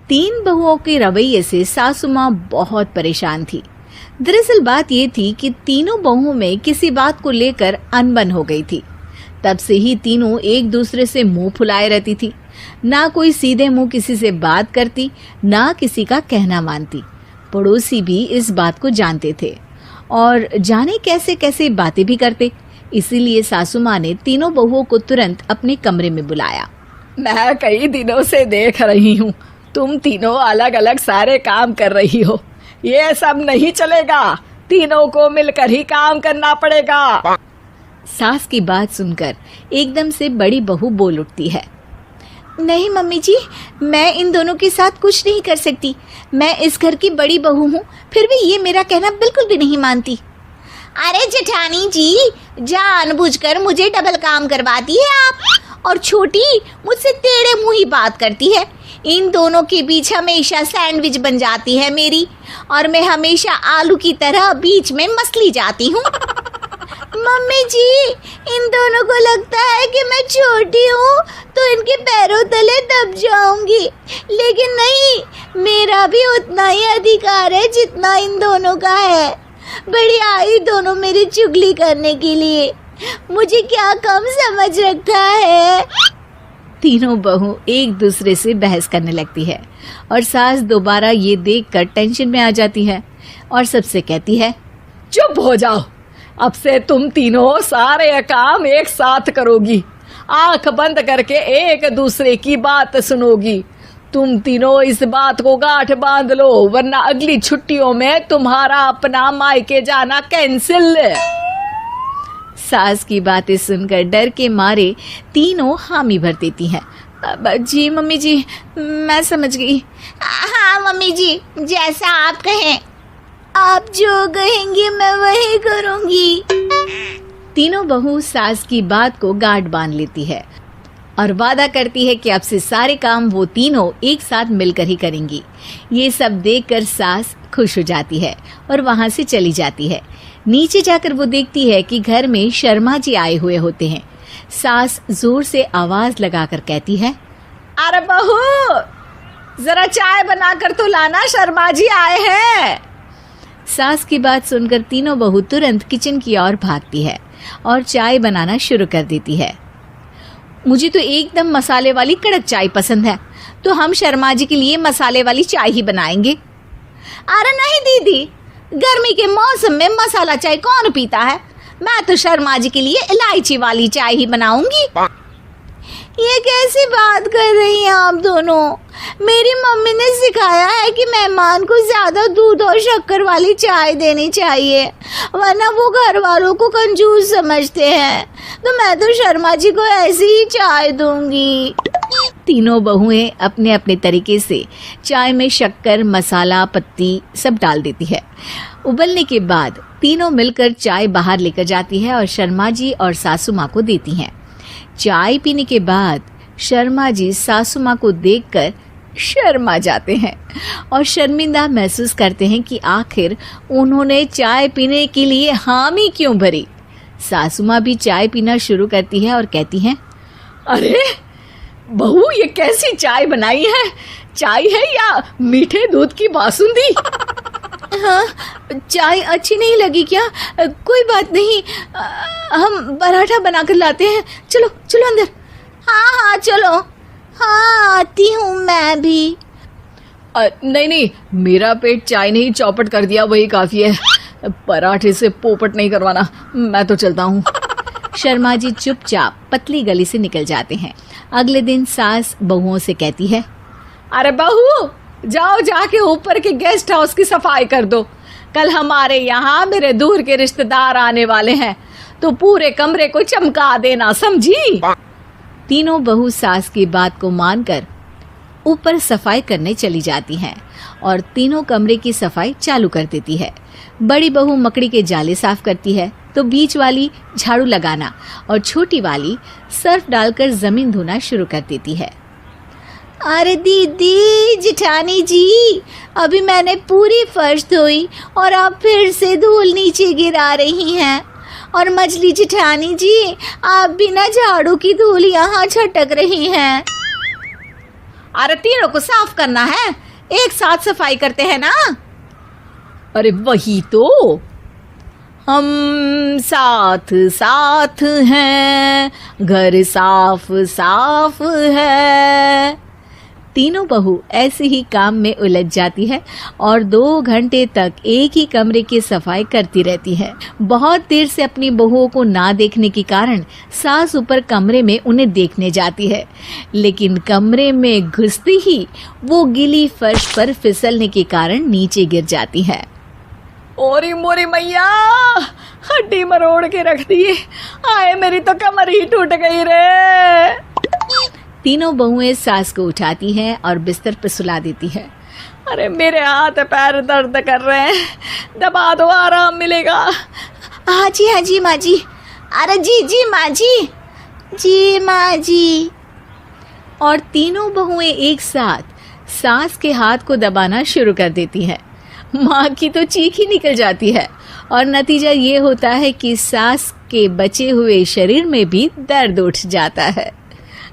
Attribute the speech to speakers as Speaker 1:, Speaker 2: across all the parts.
Speaker 1: तीन बहुओं के रवैये से सासू माँ बहुत परेशान थी। दरअसल बात ये थी कि तीनों बहुओं में किसी बात को लेकर अनबन हो गई थी। तब से ही तीनों एक दूसरे से मुंह फुलाए रहती थी। ना कोई सीधे मुंह किसी से बात करती, ना किसी का कहना मानती। पड़ोसी भी इस बात को जानते थे और जाने कैसे कैसे बातें भी करते। इसीलिए सासू माँ ने तीनों बहुओं को तुरंत अपने कमरे में बुलाया।
Speaker 2: मैं कई दिनों से देख रही हूँ, तुम तीनों अलग अलग सारे काम कर रही हो। ये सब नहीं चलेगा, तीनों को मिलकर ही काम करना पड़ेगा।
Speaker 1: सास की बात सुनकर एकदम से बड़ी बहू बोल उठती है। नहीं मम्मी जी, मैं इन दोनों के साथ कुछ नहीं कर सकती। मैं इस घर की बड़ी बहू हूँ, फिर भी ये मेरा कहना बिल्कुल भी नहीं मानती।
Speaker 3: अरे जेठानी जी, जानबूझकर मुझे डबल काम करवाती है आप। और छोटी मुझसे टेढ़े मुंह ही बात करती है। इन दोनों के बीच हमेशा सैंडविच बन जाती है मेरी, और मैं हमेशा आलू की तरह बीच में मसली जाती हूँ। मम्मी जी, इन दोनों को लगता है कि मैं छोटी हूँ तो इनके पैरों तले दब जाऊंगी, लेकिन नहीं, मेरा भी उतना ही अधिकार है जितना इन दोनों का है। बड़ी आई दोनों मेरी चुगली करने के लिए, मुझे क्या कम समझ रखा है।
Speaker 1: तीनों बहू एक दूसरे से बहस करने लगती है और सास दोबारा ये देखकर टेंशन में आ जाती है और सबसे कहती है,
Speaker 2: चुप हो जाओ, अब से तुम तीनों सारे काम एक साथ करोगी, आंख बंद करके एक दूसरे की बात सुनोगी। तुम तीनों इस बात को गांठ बांध लो, वरना अगली छुट्टियों में तुम्हारा अपना मायके जाना कैंसिल।
Speaker 1: सास की बातें सुनकर डर के मारे तीनों हामी भर देती हैं। जी मम्मी जी, मैं समझ गई।
Speaker 3: हाँ मम्मी जी, जैसा आप कहें। आप जो कहेंगी मैं वही करूंगी।
Speaker 1: तीनों बहू सास की बात को गांठ बांध लेती है और वादा करती है कि अब से सारे काम वो तीनों एक साथ मिलकर ही करेंगी। ये सब देखकर सास खुश हो जाती है और वहां से चली जाती है। नीचे जाकर वो देखती है कि घर में शर्मा जी आए हुए होते हैं। सास जोर से आवाज लगाकर कहती है,
Speaker 2: अरे बहू, जरा चाय बनाकर तो लाना, शर्मा जी आए हैं।
Speaker 1: सास की बात सुनकर तीनों बहू तुरंत किचन की ओर भागती है और चाय बनाना शुरू कर देती है। मुझे तो एकदम मसाले वाली कड़क चाय पसंद है, तो हम शर्मा जी के लिए मसाले वाली चाय ही बनाएंगे।
Speaker 3: अरे नहीं दीदी, गर्मी के मौसम में मसाला चाय कौन पीता है? मैं तो शर्मा जी के लिए इलायची वाली चाय ही बनाऊंगी। ये कैसी बात कर रही हैं आप दोनों? मेरी मम्मी ने सिखाया है कि मेहमान को ज्यादा दूध और शक्कर वाली चाय देनी चाहिए, वरना वो घर वालों को कंजूस समझते हैं। तो मैं तो शर्मा जी को ऐसी ही चाय दूंगी।
Speaker 1: तीनों बहुएं अपने अपने तरीके से चाय में शक्कर, मसाला, पत्ती सब डाल देती है। उबलने के बाद तीनों मिलकर चाय बाहर लेकर जाती है और शर्मा जी और सासू माँ को देती हैं। चाय पीने के बाद शर्मा जी सासू माँ को देखकर शर्मा जाते हैं और शर्मिंदा महसूस करते हैं कि आखिर उन्होंने चाय पीने के लिए हामी क्यों भरी। सासू माँ भी चाय पीना शुरू करती है और कहती हैं,
Speaker 2: अरे बहू, ये कैसी चाय बनाई है? चाय है या मीठे दूध की बासुंदी?
Speaker 1: हाँ, चाय अच्छी नहीं लगी क्या? कोई बात नहीं, हम पराठा बनाकर लाते हैं। चलो चलो अंदर।
Speaker 3: हाँ हाँ चलो। हाँ आती हूँ मैं भी।
Speaker 2: नहीं नहीं, मेरा पेट चाय ने ही चौपट कर दिया, वही काफी है। पराठे से पोपट नहीं करवाना, मैं तो चलता हूँ।
Speaker 1: शर्मा जी चुपचाप पतली गली से निकल जाते हैं। अगले दिन सास बहुओं से कहती है,
Speaker 2: अरे बहू, जाओ जाके ऊपर के गेस्ट हाउस की सफाई कर दो। कल हमारे यहाँ मेरे दूर के रिश्तेदार आने वाले हैं, तो पूरे कमरे को चमका देना, समझी?
Speaker 1: तीनों बहू सास की बात को मानकर ऊपर सफाई करने चली जाती हैं और तीनों कमरे की सफाई चालू कर देती है। बड़ी बहू मकड़ी के जाले साफ करती है, तो बीच वाली झाड़ू लगाना और छोटी वाली सर्फ डालकर जमीन धोना शुरू कर देती है।
Speaker 3: अरे दीदी, जेठानी जी, अभी मैंने पूरी फर्श धोई और आप फिर से धूल नीचे गिरा रही हैं। और मछली जेठानी जी, आप बिना झाड़ू की धूल यहाँ छटक रही हैं। अरे तीनों को साफ करना है, एक साथ सफाई करते हैं ना।
Speaker 2: अरे वही तो, हम साथ साथ हैं, घर साफ साफ है।
Speaker 1: तीनों बहू ऐसे ही काम में उलझ जाती है और 2 घंटे तक एक ही कमरे की सफाई करती रहती है। बहुत देर से अपनी बहुओं को ना देखने के कारण सास ऊपर कमरे में उन्हें देखने जाती है, लेकिन कमरे में घुसती ही वो गीली फर्श पर फिसलने के कारण नीचे गिर जाती है।
Speaker 2: ओरी मोरी मैया, हड्डी मरोड़ के रख दी। आए मेरी तो कमर ही टूट गई रे।
Speaker 1: तीनों बहुएं सास को उठाती हैं और बिस्तर पर सुला देती है।
Speaker 2: अरे मेरे हाथ पैर दर्द कर रहे हैं, दबा दो, आराम मिलेगा।
Speaker 3: हाँ जी माँ जी। अरे जी माँ जी माँ जी।
Speaker 1: और तीनों बहुएं एक साथ सास के हाथ को दबाना शुरू कर देती हैं। माँ की तो चीख ही निकल जाती है और नतीजा ये होता है कि सास के बचे हुए शरीर में भी दर्द उठ जाता है।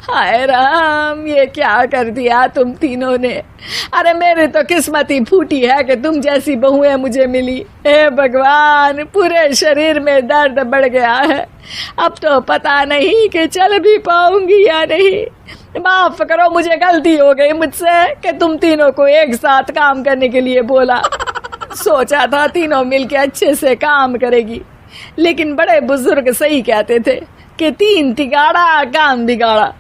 Speaker 2: हाय राम, ये क्या कर दिया तुम तीनों ने। अरे मेरी तो किस्मत ही फूटी है कि तुम जैसी बहुएं मुझे मिली। हे भगवान, पूरे शरीर में दर्द बढ़ गया है। अब तो पता नहीं कि चल भी पाऊंगी या नहीं। माफ करो, मुझे गलती हो गई मुझसे कि तुम तीनों को एक साथ काम करने के लिए बोला। सोचा था तीनों मिलके अच्छे से काम करेगी, लेकिन बड़े बुजुर्ग सही कहते थे कि 3 तिगाड़ा काम बिगाड़ा।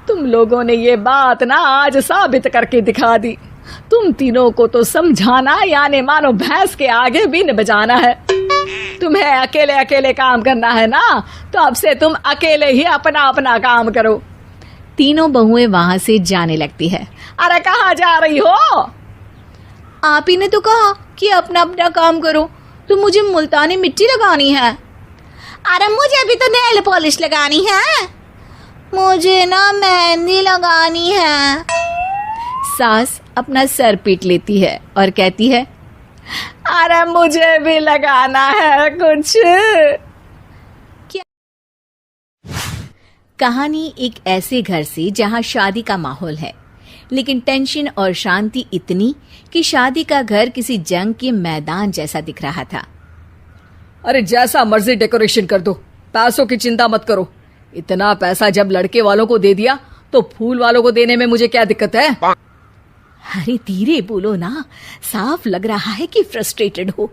Speaker 2: तुम लोगों ने ये बात ना आज साबित करके दिखा दी। तुम तीनों को तो समझाना यानी मानो भैंस के आगे बीन बजाना है। तुम्हें अकेले अकेले काम करना है ना, तो अब से तुम अकेले ही अपना अपना काम करो।
Speaker 1: तीनों बहुएं वहां से जाने लगती है।
Speaker 2: अरे कहाँ जा रही हो?
Speaker 3: आप ही ने तो कहा कि अपना अपना काम तो मुझे मुल्तानी मिट्टी लगानी है। अरे मुझे भी तो नेल पॉलिश लगानी है, मुझे ना मेहंदी लगानी है।
Speaker 1: सास अपना सर पीट लेती है और कहती है,
Speaker 2: अरे मुझे भी लगाना है कुछ।
Speaker 1: क्या? कहानी एक ऐसे घर से जहां शादी का माहौल है, लेकिन टेंशन और शांति इतनी कि शादी का घर किसी जंग के मैदान जैसा दिख रहा था।
Speaker 2: अरे जैसा मर्जी डेकोरेशन कर दो, पैसों की चिंता मत करो। इतना पैसा जब लड़के वालों को दे दिया तो फूल वालों को देने में मुझे क्या दिक्कत है?
Speaker 1: अरे धीरे बोलो ना, साफ लग रहा है कि फ्रस्ट्रेटेड हो।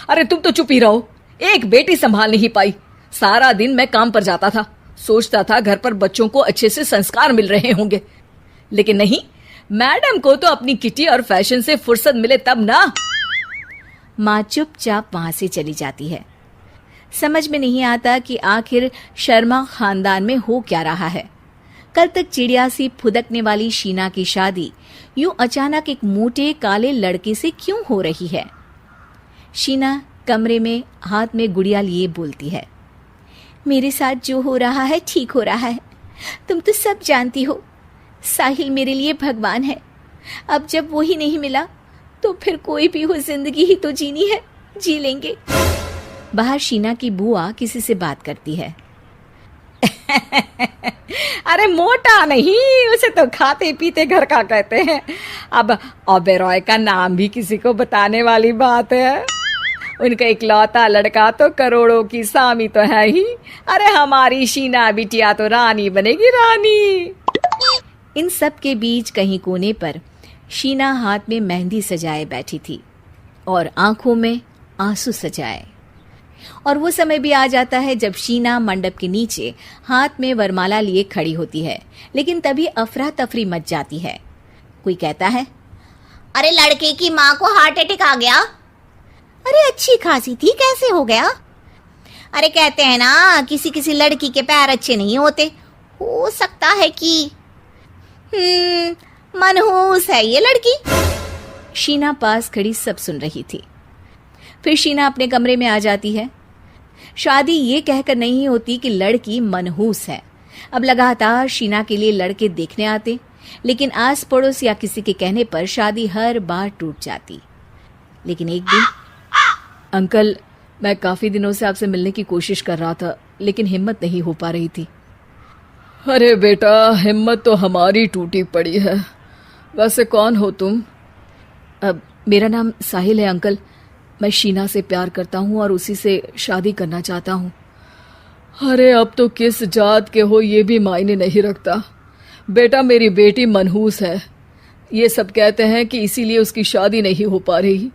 Speaker 2: अरे तुम तो चुप ही रहो। एक बेटी संभाल नहीं पाई। सारा दिन मैं काम पर जाता था, सोचता था घर पर बच्चों को अच्छे से संस्कार मिल रहे होंगे, लेकिन नहीं, मैडम को तो अपनी किटी और फैशन से फुर्सत मिले तब ना।
Speaker 1: माँ चुपचाप वहां से चली जाती है। समझ में नहीं आता कि आखिर शर्मा खानदान में हो क्या रहा है। कल तक चिड़िया सी फुदकने वाली शीना की शादी यूं अचानक एक मोटे काले लड़के से क्यों हो रही है? शीना कमरे में हाथ में गुड़िया लिए बोलती है, मेरे साथ जो हो रहा है ठीक हो रहा है। तुम तो सब जानती हो, साहिल मेरे लिए भगवान है। अब जब वो ही नहीं मिला तो फिर कोई भी हो, जिंदगी ही तो जीनी है, जी लेंगे। बाहर शीना की बुआ किसी से बात करती है।
Speaker 2: अरे मोटा नहीं, उसे तो खाते पीते घर का कहते हैं। अब ओबेरॉय का नाम भी किसी को बताने वाली बात है। उनका इकलौता लड़का तो करोड़ों की सामी तो है ही। अरे हमारी शीना बिटिया तो रानी बनेगी, रानी।
Speaker 1: इन सब के बीच कहीं कोने पर शीना हाथ में मेहंदी सजाए बैठी थी और आंखों में आंसू सजाए। और वो समय भी आ जाता है जब शीना मंडप के नीचे हाथ में वरमाला लिए खड़ी होती है, लेकिन तभी अफरा तफरी मच जाती है। कोई कहता है,
Speaker 3: अरे लड़के की माँ को हार्ट अटैक आ गया। अरे अच्छी खासी थी, कैसे हो गया? अरे कहते हैं ना किसी किसी लड़की के पैर अच्छे नहीं होते, हो सकता है कि मनहूस है ये लड़की।
Speaker 1: शीना पास खड़ी सब सुन रही थी। फिर शीना अपने कमरे में आ जाती है। शादी ये कहकर नहीं होती कि लड़की मनहूस है। अब लगातार शीना के लिए लड़के देखने आते, लेकिन आस पड़ोस या किसी के कहने पर शादी हर बार टूट जाती। लेकिन एक दिन,
Speaker 2: अंकल, मैं काफी दिनों से आपसे मिलने की कोशिश कर रहा था, लेकिन हिम्मत नहीं हो पा रही थी। अरे बेटा, हिम्मत तो हमारी टूटी पड़ी है। वैसे कौन हो तुम?
Speaker 1: अब मेरा नाम साहिल है अंकल। मैं शीना से प्यार करता हूँ और उसी से शादी करना चाहता हूँ।
Speaker 2: अरे अब तो किस जात के हो ये भी मायने नहीं रखता। बेटा, मेरी बेटी मनहूस है। ये सब कहते हैं कि इसीलिए उसकी शादी नहीं हो पा रही।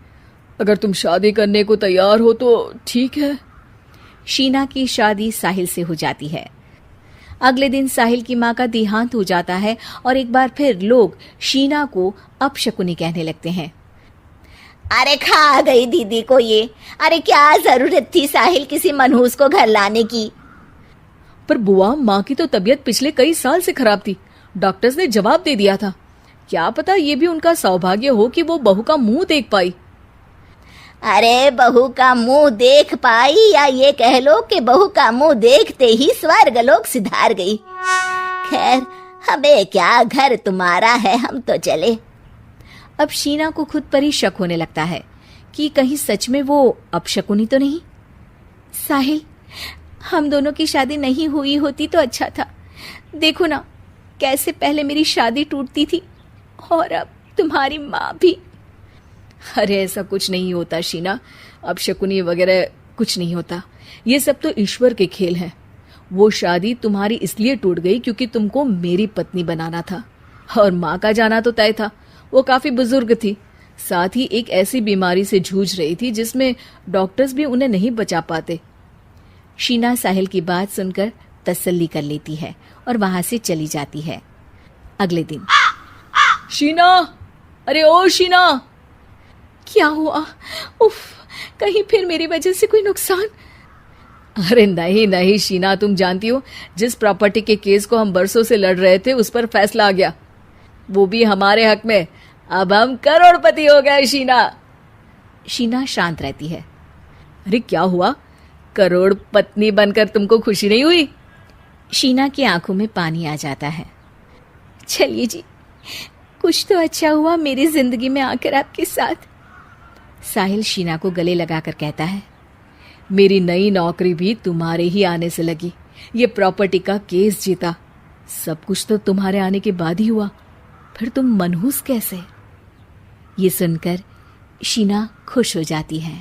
Speaker 2: अगर तुम शादी करने को तैयार हो तो ठीक है।
Speaker 1: शीना की शादी साहिल से हो जाती है। अगले दिन साहिल की मां का देहांत हो जाता है और एक बार फिर लोग शीना को अपशकुनी कहने लगते हैं।
Speaker 3: अरे खा गई दीदी को ये। अरे क्या जरूरत थी साहिल किसी मनहूस को घर लाने की।
Speaker 1: पर बुआ, माँ की तो तबीयत पिछले कई साल से खराब थी। डॉक्टर्स ने जवाब दे दिया था। क्या पता ये भी उनका सौभाग्य हो कि वो बहू का मुंह देख पाई।
Speaker 3: अरे बहू का मुंह देख पाई, या ये कह लो कि बहू का मुंह देखते ही स्वर्गलोक सिधार गई। खैर, हमें क्या, घर तुम्हारा है, हम तो चले।
Speaker 1: अब शीना को खुद पर ही शक होने लगता है कि कहीं सच में वो अपशकुनी तो नहीं। साहिल, हम दोनों की शादी नहीं हुई होती तो अच्छा था। देखो ना कैसे पहले मेरी शादी टूटती थी और अब तुम्हारी माँ भी। अरे ऐसा कुछ नहीं होता शीना, अपशकुनी वगैरह कुछ नहीं होता। ये सब तो ईश्वर के खेल हैं। वो शादी तुम्हारी इसलिए टूट गई क्योंकि तुमको मेरी पत्नी बनाना था और माँ का जाना तो तय था। वो काफी बुजुर्ग थी, साथ ही एक ऐसी बीमारी से जूझ रही थी जिसमें डॉक्टर्स भी उन्हें नहीं बचा पाते। शीना साहिल की बात सुनकर तसल्ली कर लेती है और वहां से चली जाती है। अगले दिन
Speaker 2: शीना, अरे ओ शीना।
Speaker 1: क्या हुआ? उफ, कहीं फिर मेरी वजह से कोई नुकसान?
Speaker 2: अरे नहीं नहीं शीना, तुम जानती हो जिस प्रॉपर्टी के केस को हम बरसों से लड़ रहे थे उस पर फैसला आ गया, वो भी हमारे हक में। अब हम करोड़पति हो गए शीना।
Speaker 1: शीना शांत रहती है।
Speaker 2: अरे क्या हुआ? करोड़ पत्नी बनकर तुमको खुशी नहीं हुई?
Speaker 1: शीना की आंखों में पानी आ जाता है। चलिए जी, कुछ तो अच्छा हुआ मेरी जिंदगी में आकर आपके साथ। साहिल शीना को गले लगाकर कहता है,
Speaker 2: मेरी नई नौकरी भी तुम्हारे ही आने से लगी। ये प्रॉपर्टी का केस जीता, सब कुछ तो तुम्हारे आने के बाद ही हुआ। फिर तुम मनहूस कैसे?
Speaker 1: ये सुनकर शीना खुश हो जाती है।